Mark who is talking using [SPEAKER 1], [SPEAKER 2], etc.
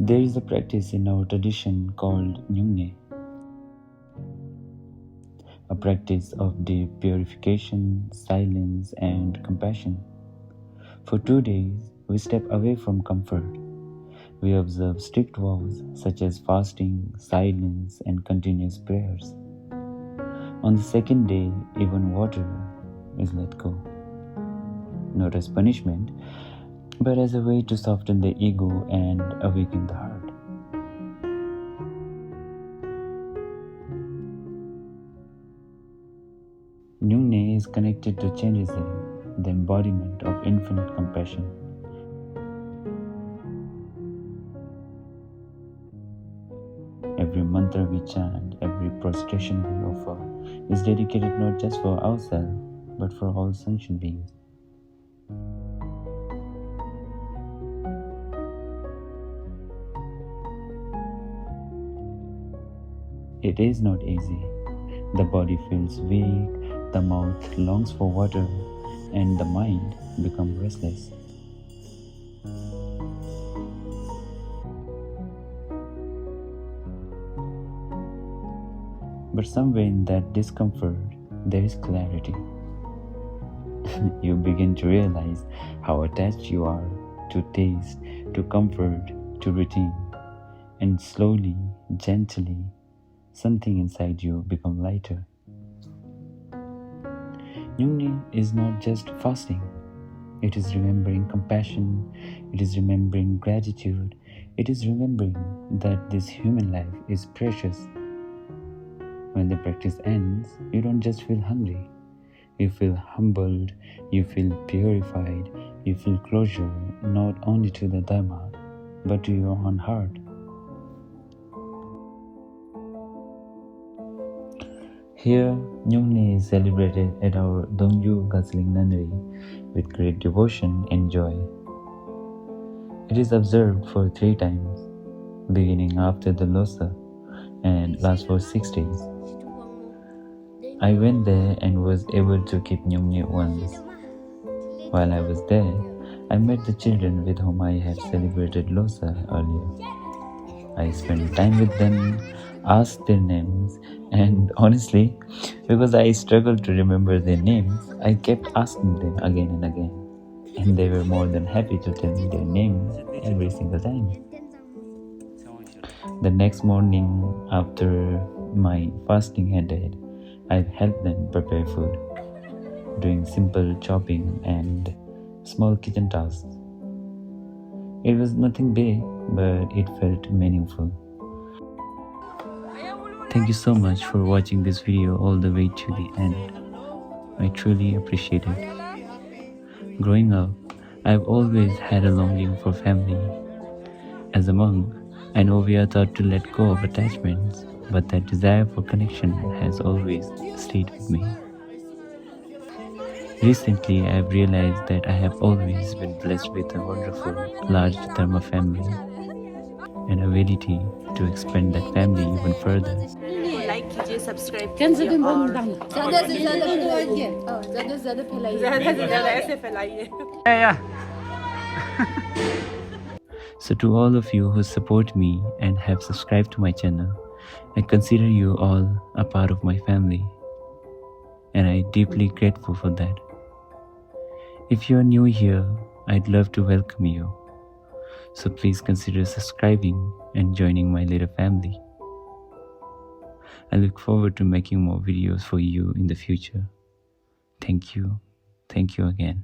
[SPEAKER 1] There is a practice in our tradition called Nyungney, a practice of deep purification, silence, and compassion. For 2 days, we step away from comfort. We observe strict vows such as fasting, silence, and continuous prayers. On the second day, even water is let go, not as punishment, but as a way to soften the ego and awaken the heart. Nyungney is connected to Chenrezig, the embodiment of infinite compassion. Every mantra we chant, every prostration we offer is dedicated not just for ourselves, but for all sentient beings. It is not easy. The body feels weak, the mouth longs for water, and the mind becomes restless. But somewhere in that discomfort, there is clarity. You begin to realize how attached you are to taste, to comfort, to routine, and slowly, gently, something inside you becomes lighter. Nyungney is not just fasting. It is remembering compassion, it is remembering gratitude, it is remembering that this human life is precious. When the practice ends, you don't just feel hungry. You feel humbled, you feel purified, you feel closure not only to the Dharma, but to your own heart. Here, Nyungney is celebrated at our Dhongyu nunnery with great devotion and joy. It is observed for 3 times, beginning after the Losa and lasts for 6 days. I went there and was able to keep Nyungney once. While I was there, I met the children with whom I had celebrated Losa earlier. I spent time with them, asked their names, and honestly, because I struggled to remember their names, I kept asking them again and again. And they were more than happy to tell me their names every single time. The next morning, after my fasting ended, I helped them prepare food, doing simple chopping and small kitchen tasks. It was nothing big, but it felt meaningful. Thank you so much for watching this video all the way to the end. I truly appreciate it. Growing up, I've always had a longing for family. As a monk, I know we are taught to let go of attachments, but that desire for connection has always stayed with me. Recently, I have realized that I have always been blessed with a wonderful, large Dharma family, and ability to expand that family even further.
[SPEAKER 2] Like कीजिए, subscribe कीजिए और ज़्यादा से ज़्यादा फैलाइए, ज़्यादा से ज़्यादा फैलाइए, ज़्यादा से ज़्यादा ऐसे फैलाइए.
[SPEAKER 1] So to all of you who support me and have subscribed to my channel, I consider you all a part of my family, and I'm deeply grateful for that. If you are new here, I'd love to welcome you. So please consider subscribing and joining my little family. I look forward to making more videos for you in the future. Thank you. Thank you again.